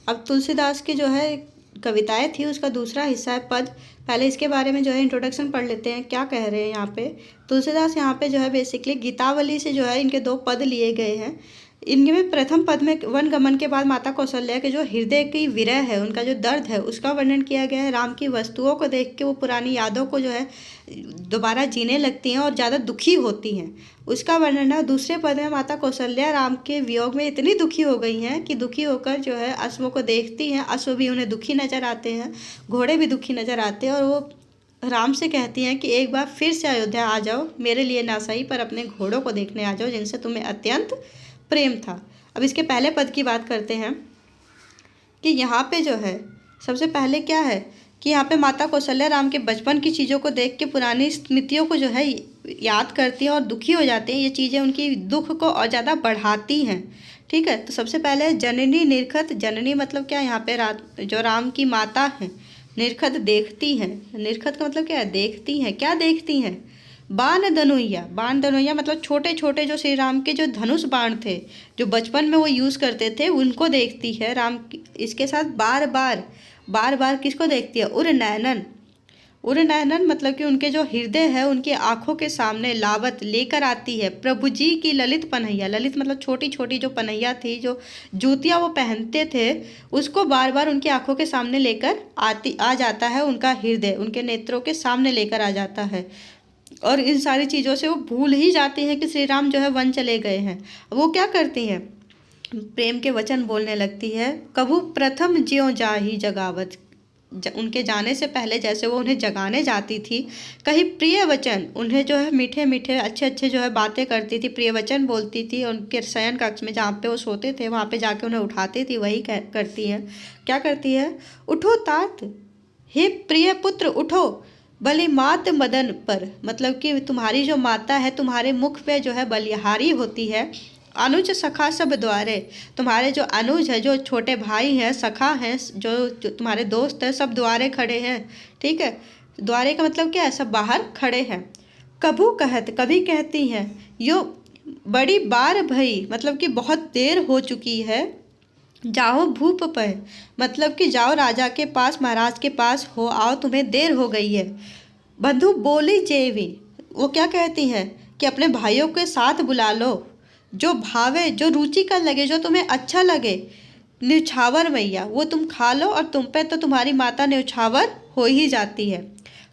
अब तुलसीदास की जो है कविताएं थी उसका दूसरा हिस्सा है पद। पहले इसके बारे में जो है इंट्रोडक्शन पढ़ लेते हैं, क्या कह रहे हैं यहाँ पे। तुलसीदास यहाँ पे जो है बेसिकली गीतावली से जो है इनके 2 पद लिए गए हैं। इनके में प्रथम पद में वन गमन के बाद माता कौशल्या के जो हृदय की विरह है, उनका जो दर्द है, उसका वर्णन किया गया है। राम की वस्तुओं को देख के वो पुरानी यादों को जो है दोबारा जीने लगती हैं और ज़्यादा दुखी होती हैं, उसका वर्णन है। दूसरे पद में माता कौशल्या राम के वियोग में इतनी दुखी हो गई हैं कि दुखी होकर जो है अश्वों को देखती हैं, अश्व भी उन्हें दुखी नजर आते हैं, घोड़े भी दुखी नजर आते हैं, और वो राम से कहती हैं कि एक बार फिर से अयोध्या आ जाओ, मेरे लिए ना सही पर अपने घोड़ों को देखने आ जाओ जिनसे तुम्हें अत्यंत प्रेम था। अब इसके पहले पद की बात करते हैं कि यहाँ पे जो है सबसे पहले क्या है कि यहाँ पे माता कौशल्या राम के बचपन की चीज़ों को देख के पुरानी स्मृतियों को जो है याद करती हैं और दुखी हो जाती हैं। ये चीज़ें उनकी दुख को और ज़्यादा बढ़ाती हैं। ठीक है, तो सबसे पहले जननी निरखत। जननी मतलब क्या, यहाँ पे जो राम की माता हैं, निरखत देखती हैं। निरखत का मतलब क्या है, देखती हैं। क्या देखती हैं, बाण धनुइया। बाण धनुइया मतलब छोटे छोटे जो श्री राम के जो धनुष बाण थे, जो बचपन में वो यूज़ करते थे, उनको देखती है राम इसके साथ बार बार किसको देखती है, उर नैनन। उर नैनन मतलब कि उनके जो हृदय है, उनकी आंखों के सामने लावत लेकर आती है प्रभु जी की ललित पनहिया। ललित मतलब छोटी छोटी जो पनहिया थी, जो जूतियाँ वो पहनते थे, उसको बार बार उनकी आंखों के सामने लेकर आ जाता है। उनका हृदय उनके नेत्रों के सामने लेकर आ जाता है, और इन सारी चीज़ों से वो भूल ही जाती हैं कि श्री राम जो है वन चले गए हैं। वो क्या करती हैं, प्रेम के वचन बोलने लगती है। कभू प्रथम ज्यों जाहि जगावत। उनके जाने से पहले जैसे वो उन्हें जगाने जाती थी, कहीं प्रिय वचन, उन्हें जो है मीठे मीठे अच्छे अच्छे जो है बातें करती थी, प्रिय वचन बोलती थी। उनके शयन कक्ष में जहाँ पे वो सोते थे, वहाँ पे जाके उन्हें उठाती थी। वही करती है, क्या करती है, उठो तात, हे प्रिय पुत्र उठो, बलि मात मदन पर। मतलब कि तुम्हारी जो माता है, तुम्हारे मुख पे जो है बलिहारी होती है। अनुज सखा सब द्वारे, तुम्हारे जो अनुज है, जो छोटे भाई हैं, सखा हैं, जो तुम्हारे दोस्त हैं, सब द्वारे खड़े हैं। ठीक है, द्वारे का मतलब क्या है, सब बाहर खड़े हैं। कभू कहत, कभी कहती हैं, यो बड़ी बार भई, मतलब कि बहुत देर हो चुकी है। जाओ भूप पे, मतलब कि जाओ राजा के पास, महाराज के पास हो आओ, तुम्हें देर हो गई है। बंधु बोली जेवी, वो क्या कहती हैं कि अपने भाइयों के साथ बुला लो, जो भावे, जो रुचि का लगे, जो तुम्हें अच्छा लगे। न्यौछावर मैया, वो तुम खा लो, और तुम पे तो तुम्हारी माता न्यौछावर हो ही जाती है।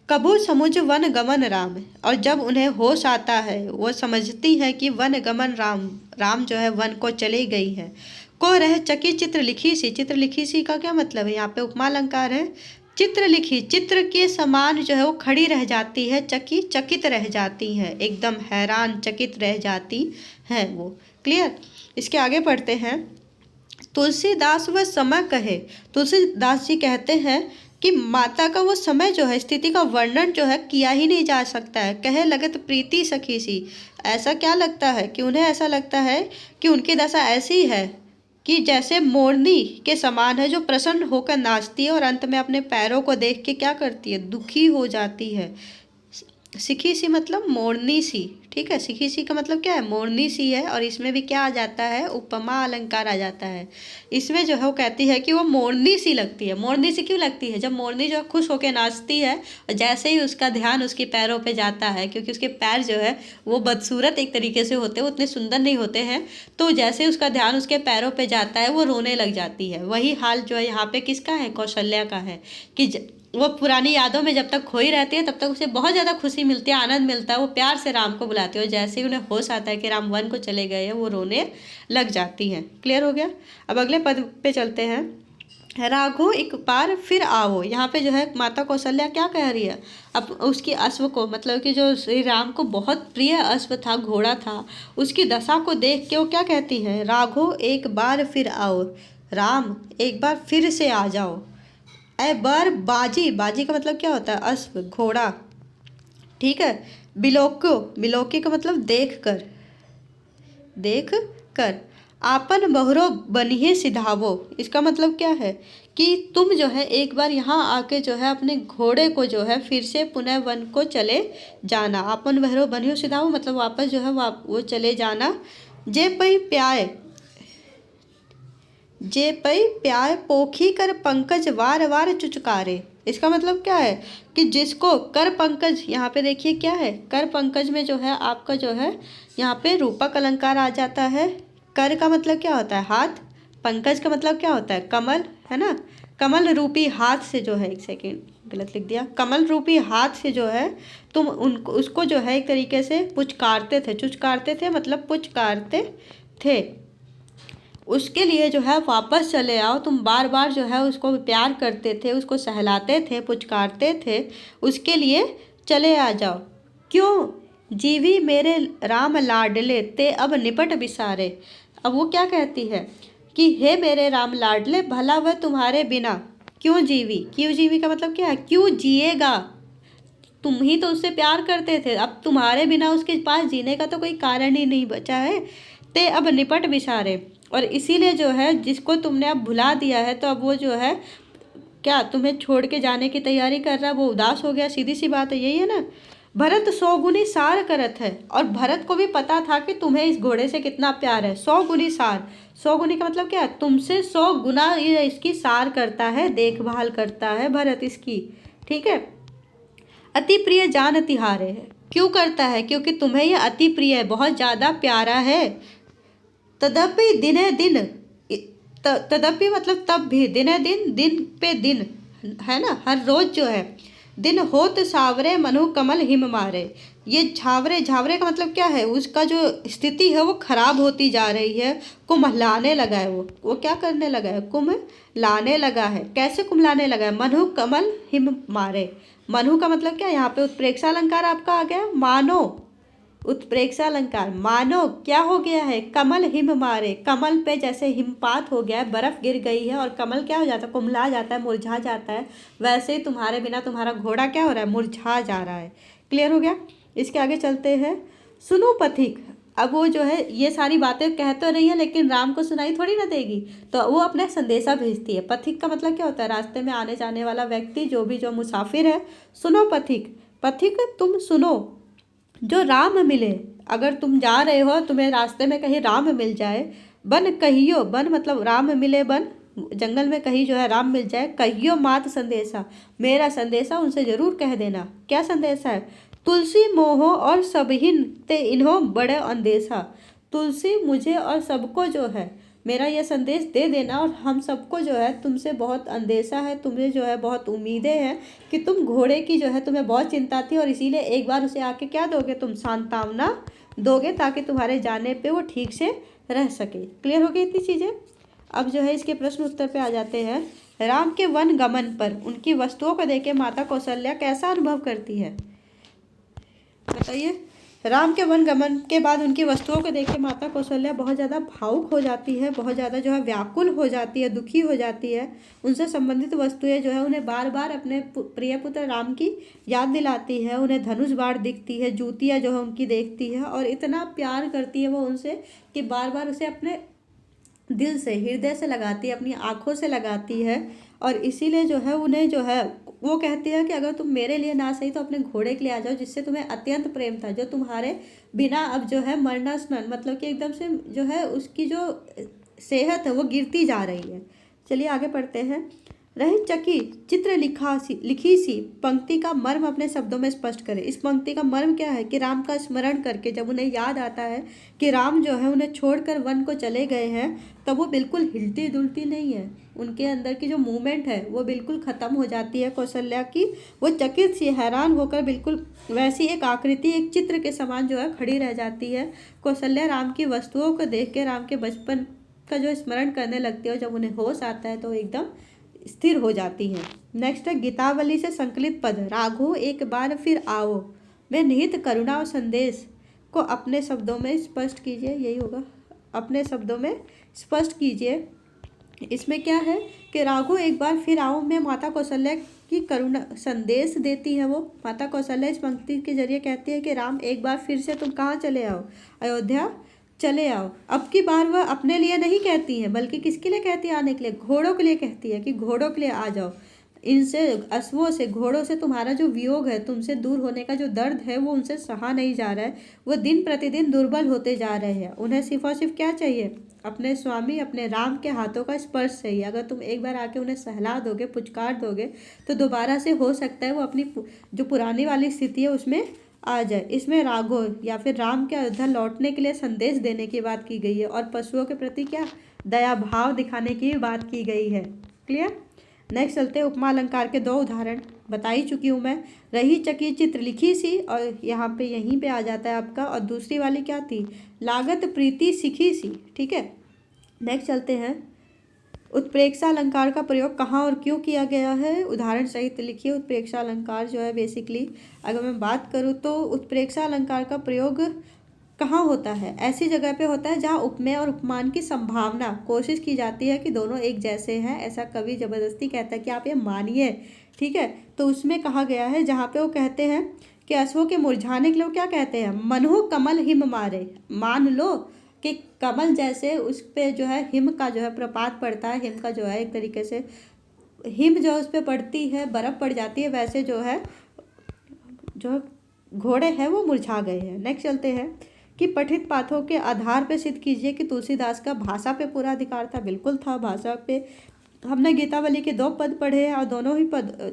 कभू समुझ वन गमन राम, और जब उन्हें होश आता है, वो समझती है कि वन गमन राम, राम जो है वन को चली गई है। को रह चकी चित्र लिखी सी। चित्र लिखी सी का क्या मतलब है, यहाँ पे उपमा अलंकार है। चित्र लिखी, चित्र के समान जो है वो खड़ी रह जाती है। चकी, चकित रह जाती है, एकदम हैरान चकित रह जाती हैं वो। क्लियर। इसके आगे पढ़ते हैं। तुलसीदास वह समय कहे, तुलसीदास जी कहते हैं कि माता का वो समय जो है, स्थिति का वर्णन जो है किया ही नहीं जा सकता है। कहे लगत प्रीति सखी सी, ऐसा क्या लगता है कि उन्हें ऐसा लगता है कि उनकी दशा ऐसी है कि जैसे मोरनी के समान है, जो प्रसन्न होकर नाचती है और अंत में अपने पैरों को देख के क्या करती है, दुखी हो जाती है। सिखी सी मतलब मोरनी सी। ठीक है, सिखी सी का मतलब क्या है, मोरनी सी है। और इसमें भी क्या आ जाता है, उपमा अलंकार आ जाता है। इसमें जो है वो कहती है कि वो मोरनी सी लगती है। मोरनी सी क्यों लगती है, जब मोरनी जो खुश होकर नाचती है और जैसे ही उसका ध्यान उसके पैरों पे जाता है, क्योंकि उसके पैर जो है वो बदसूरत एक तरीके से होते हैं, वो उतने सुंदर नहीं होते हैं, तो जैसे ही उसका ध्यान उसके पैरों पे जाता है वो रोने लग जाती है। वही हाल जो है यहाँ पे किसका है, कौशल्या का है, कि वो पुरानी यादों में जब तक खोई रहती है तब तक उसे बहुत ज़्यादा खुशी मिलती है, आनंद मिलता है। वो प्यार से राम को बुलाती है, और जैसे ही उन्हें होश आता है कि राम वन को चले गए हैं, वो रोने लग जाती हैं। क्लियर हो गया। अब अगले पद पे चलते हैं। राघो एक बार फिर आओ। यहाँ पे जो है माता कौशल्या क्या कह रही है, अब उसकी अश्व को, मतलब कि जो श्री राम को बहुत प्रिय अश्व था, घोड़ा था, उसकी दशा को देख के वो क्या कहती हैं, राघो एक बार फिर आओ, राम एक बार फिर से आ जाओ। ए बर बाजी, बाजी का मतलब क्या होता है, अश्व, घोड़ा। ठीक है। बिलोको, बिलोकी का मतलब देख कर, देख कर। आपन बहुरो बनिए सिधावो, इसका मतलब क्या है कि तुम जो है एक बार यहाँ आके जो है अपने घोड़े को जो है फिर से पुनः वन को चले जाना। आपन बहुरो बनियो सिधावो मतलब वापस जो है वो चले जाना। जे पई प्याय, जे पई प्याय पोखी कर पंकज वार वार चुचकारे। इसका मतलब क्या है कि जिसको कर पंकज, यहाँ पे देखिए क्या है, कर पंकज में जो है आपका जो है यहाँ पे रूपक अलंकार आ जाता है। कर का मतलब क्या होता है हाथ, पंकज का मतलब क्या होता है कमल, है ना। कमल रूपी हाथ से जो है, एक सेकेंड गलत लिख दिया, कमल रूपी हाथ से जो है तुम उनको उसको जो है एक तरीके से पुचकारते थे, चुचकारते थे मतलब पुचकारते थे। उसके लिए जो है वापस चले आओ, तुम बार बार जो है उसको प्यार करते थे, उसको सहलाते थे, पुचकारते थे, उसके लिए चले आ जाओ। क्यों जीवी मेरे राम लाडले ते अब निपट बिसारे। अब वो क्या कहती है कि हे मेरे राम लाडले, भला वह तुम्हारे बिना क्यों जीवी। क्यों जीवी का मतलब क्या है, क्यों जिएगा, तुम ही तो उससे प्यार करते थे, अब तुम्हारे बिना उसके पास जीने का तो कोई कारण ही नहीं बचा है। ते अब निपट बिसारे, और इसीलिए जो है जिसको तुमने अब भुला दिया है तो अब वो जो है क्या तुम्हें छोड़ के जाने की तैयारी कर रहा है, वो उदास हो गया, सीधी सी बात है, यही है ना। भरत 100 गुनी सार करत है, और भरत को भी पता था कि तुम्हें इस घोड़े से कितना प्यार है। 100 गुनी सार, 100 गुनी का मतलब क्या है, तुमसे 100 गुना ये इसकी सार करता है, देखभाल करता है भरत इसकी, ठीक है। अति प्रिय जान तिहारे है, क्यों करता है, क्योंकि तुम्हें ये अति प्रिय है, बहुत ज़्यादा प्यारा है। तदपि दिने दिन, तदपि मतलब तब भी, दिने दिन, दिन पे दिन, है ना, हर रोज जो है, दिन होत सावरे मनु कमल हिम मारे। ये झावरे, झावरे का मतलब क्या है, उसका जो स्थिति है वो खराब होती जा रही है, कुम्हलाने लगा है, वो क्या करने लगा है, कुम्हलाने लगा है। कैसे कुम्हलाने लगा है, मनु कमल हिम मारे। मनु का मतलब क्या है, यहाँ पे उत्प्रेक्षा अलंकार आपका आ गया, मानो, उत्प्रेक्षा अलंकार, मानो क्या हो गया है, कमल हिम मारे, कमल पे जैसे हिमपात हो गया है, बर्फ गिर गई है और कमल क्या हो जाता है, कुम्हला जाता है, मुरझा जाता है, वैसे ही तुम्हारे बिना तुम्हारा घोड़ा क्या हो रहा है, मुरझा जा रहा है। क्लियर हो गया। इसके आगे चलते हैं। सुनो पथिक, अब वो जो है ये सारी बातें कह तो रही है लेकिन राम को सुनाई थोड़ी ना देगी, तो वो अपने संदेशा भेजती है। पथिक का मतलब क्या होता है, रास्ते में आने जाने वाला व्यक्ति, जो भी जो मुसाफिर है। सुनो पथिक, पथिक तुम सुनो, जो राम मिले, अगर तुम जा रहे हो तुम्हें रास्ते में कहीं राम मिल जाए, बन कहियो, बन मतलब राम मिले, बन जंगल में कहीं जो है राम मिल जाए, कहियो मात संदेशा, मेरा संदेशा उनसे जरूर कह देना। क्या संदेशा है, तुलसी मोहो और सबहिन ते इन्हों बड़े अंदेशा। तुलसी मुझे और सबको जो है मेरा यह संदेश दे देना, और हम सबको जो है तुमसे बहुत अंदेशा है, तुम्हें जो है बहुत उम्मीदें हैं कि तुम घोड़े की जो है तुम्हें बहुत चिंता थी, और इसीलिए एक बार उसे आके क्या दोगे, तुम सांत्वना दोगे, ताकि तुम्हारे जाने पे वो ठीक से रह सके। क्लियर हो गई इतनी चीज़ें। अब जो है इसके प्रश्न उत्तर पे आ जाते हैं। राम के वन गमन पर उनकी वस्तुओं को देख के माता कौशल्या कैसा अनुभव करती है, बताइए। राम के वन गमन के बाद उनकी वस्तुओं को देख के माता कौशल्या बहुत ज़्यादा भावुक हो जाती है, बहुत ज़्यादा जो है व्याकुल हो जाती है, दुखी हो जाती है। उनसे संबंधित वस्तुएं जो है उन्हें बार बार अपने प्रिय पुत्र राम की याद दिलाती है, उन्हें धनुष बाण दिखती है, जूतियाँ जो है उनकी देखती है, और इतना प्यार करती है वो उनसे कि बार बार उसे अपने दिल से, हृदय से लगाती है, अपनी आँखों से लगाती है। और इसीलिए जो है उन्हें जो है वो कहती है कि अगर तुम मेरे लिए ना सही तो अपने घोड़े के लिए आ जाओ, जिससे तुम्हें अत्यंत प्रेम था, जो तुम्हारे बिना अब जो है मरना स्नान, मतलब कि एकदम से जो है उसकी जो सेहत है वो गिरती जा रही है। चलिए आगे पढ़ते हैं। रही चकी चित्र लिखी सी पंक्ति का मर्म अपने शब्दों में स्पष्ट करें। इस पंक्ति का मर्म क्या है कि राम का स्मरण करके जब उन्हें याद आता है कि राम जो है उन्हें छोड़कर वन को चले गए हैं, तब वो बिल्कुल हिलती डुलती नहीं है, उनके अंदर की जो मूवमेंट है वो बिल्कुल ख़त्म हो जाती है कौशल्या की। वो चकित सी, हैरान होकर बिल्कुल वैसी एक आकृति, एक चित्र के समान जो है खड़ी रह जाती है। कौशल्या राम की वस्तुओं को देख के राम के बचपन का जो स्मरण करने लगती है, और जब उन्हें होश आता है तो एकदम स्थिर हो जाती हैं। नेक्स्ट है गीतावली से संकलित पद। राघो एक बार फिर आओ में निहित करुणा और संदेश को अपने शब्दों में स्पष्ट कीजिए, यही होगा, अपने शब्दों में स्पष्ट कीजिए। इसमें क्या है कि राघो एक बार फिर आओ में माता कौशल्या की करुणा संदेश देती है। वो माता कौशल्या इस पंक्ति के जरिए कहती है कि राम एक बार फिर से तुम कहाँ चले आओ, अयोध्या चले आओ। अब की बार वह अपने लिए नहीं कहती है, बल्कि किसके लिए कहती है आने के लिए, घोड़ों के लिए कहती है कि घोड़ों के लिए आ जाओ। इनसे, अश्वों से, घोड़ों से तुम्हारा जो वियोग है, तुमसे दूर होने का जो दर्द है वो उनसे सहा नहीं जा रहा है। वो दिन प्रतिदिन दुर्बल होते जा रहे हैं। उन्हें सिर्फ और सिर्फ क्या चाहिए, अपने स्वामी अपने राम के हाथों का स्पर्श चाहिए। अगर तुम एक बार आके उन्हें सहला दोगे, पुचकार दोगे, तो दोबारा से हो सकता है वो अपनी जो पुरानी वाली स्थिति है उसमें आ जाए। इसमें राघव या फिर राम के अयोध्या लौटने के लिए संदेश देने की बात की गई है और पशुओं के प्रति क्या दया भाव दिखाने की बात की गई है। क्लियर। नेक्स्ट चलते हैं उपमा अलंकार के 2 उदाहरण बता ही चुकी हूँ मैं। रही चकी चित्र लिखी सी, और यहाँ पे यहीं पे आ जाता है आपका, और दूसरी वाली क्या थी, लागत प्रीति सीखी सी। ठीक है। नेक्स्ट चलते हैं, उत्प्रेक्षा अलंकार का प्रयोग कहाँ और क्यों किया गया है, उदाहरण सहित लिखिए। उत्प्रेक्षा अलंकार जो है बेसिकली अगर मैं बात करूँ तो उत्प्रेक्षा अलंकार का प्रयोग कहाँ होता है, ऐसी जगह पे होता है जहाँ उपमेय और उपमान की संभावना, कोशिश की जाती है कि दोनों एक जैसे हैं, ऐसा कवि जबरदस्ती कहता है कि आप ये मानिए। ठीक है। तो उसमें कहा गया है जहाँ पे वो कहते हैं कि अश्वों के मुरझाने के लिए क्या कहते हैं, मनहु कमल हिम मारे। मान लो कि कमल जैसे उस पर जो है हिम का जो है प्रपात पड़ता है, हिम का जो है एक तरीके से हिम जो उस पर पड़ती है, बर्फ़ पड़ जाती है, वैसे जो घोड़े हैं वो मुरझा गए हैं। नेक्स्ट चलते हैं कि पठित पाठों के आधार पे सिद्ध कीजिए कि तुलसीदास का भाषा पे पूरा अधिकार था। बिल्कुल था, भाषा पे हमने गीतावली के 2 पद पढ़े हैं और दोनों ही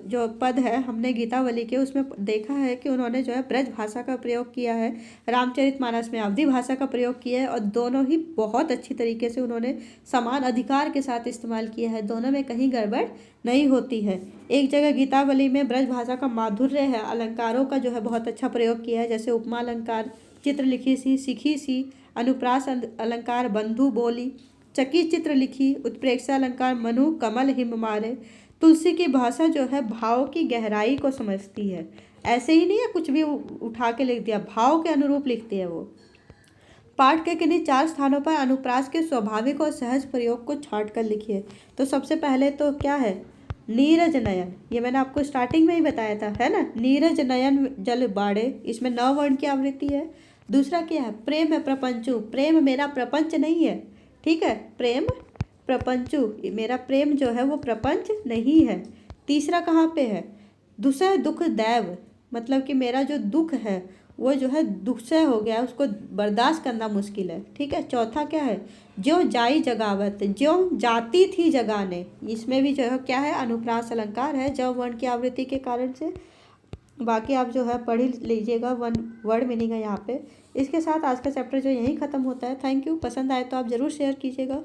जो पद है हमने गीतावली के उसमें देखा है कि उन्होंने जो है ब्रज भाषा का प्रयोग किया है, रामचरितमानस में अवधी भाषा का प्रयोग किया है, और दोनों ही बहुत अच्छी तरीके से उन्होंने समान अधिकार के साथ इस्तेमाल किया है, दोनों में कहीं गड़बड़ नहीं होती है। एक जगह गीतावली में ब्रज भाषा का माधुर्य है, अलंकारों का जो है बहुत अच्छा प्रयोग किया है, जैसे उपमा अलंकार, चित्र लिखी सी, सीखी सी, अनुप्रास अलंकार, बंधु बोली, चकी चित्र लिखी, उत्प्रेक्षा अलंकार, मनु कमल हिम मारे। तुलसी की भाषा जो है भाव की गहराई को समझती है, ऐसे ही नहीं है कुछ भी उठा के लिख दिया, भाव के अनुरूप लिखती है वो। पाठ के किन्हीं 4 स्थानों पर अनुप्रास के स्वाभाविक और सहज प्रयोग को छाट कर लिखिए। तो सबसे पहले तो क्या है, नीरज नयन, ये मैंने आपको स्टार्टिंग में ही बताया था, है ना, नीरज नयन जल बाड़े, इसमें 9 वर्ण की आवृत्ति है। दूसरा क्या है, प्रेम है प्रपंचु, प्रेम मेरा प्रपंच नहीं है। ठीक है, प्रेम प्रपंचु, मेरा प्रेम जो है वो प्रपंच नहीं है। तीसरा कहाँ पे है, दुसह दुख दैव, मतलब कि मेरा जो दुख है वो जो है दुस्सह हो गया, उसको बर्दाश्त करना मुश्किल है। ठीक है। चौथा क्या है, ज्यों जाई जगावत, ज्यों जाती थी जगाने, इसमें भी जो है क्या है, अनुप्रास अलंकार है जब वर्ण की आवृत्ति के कारण से। बाकी आप जो है पढ़ ही लीजिएगा, वर्ड मीनिंग है यहाँ पे। इसके साथ आज का चैप्टर जो यहीं ख़त्म होता है। Thank you. पसंद आए तो आप ज़रूर शेयर कीजिएगा।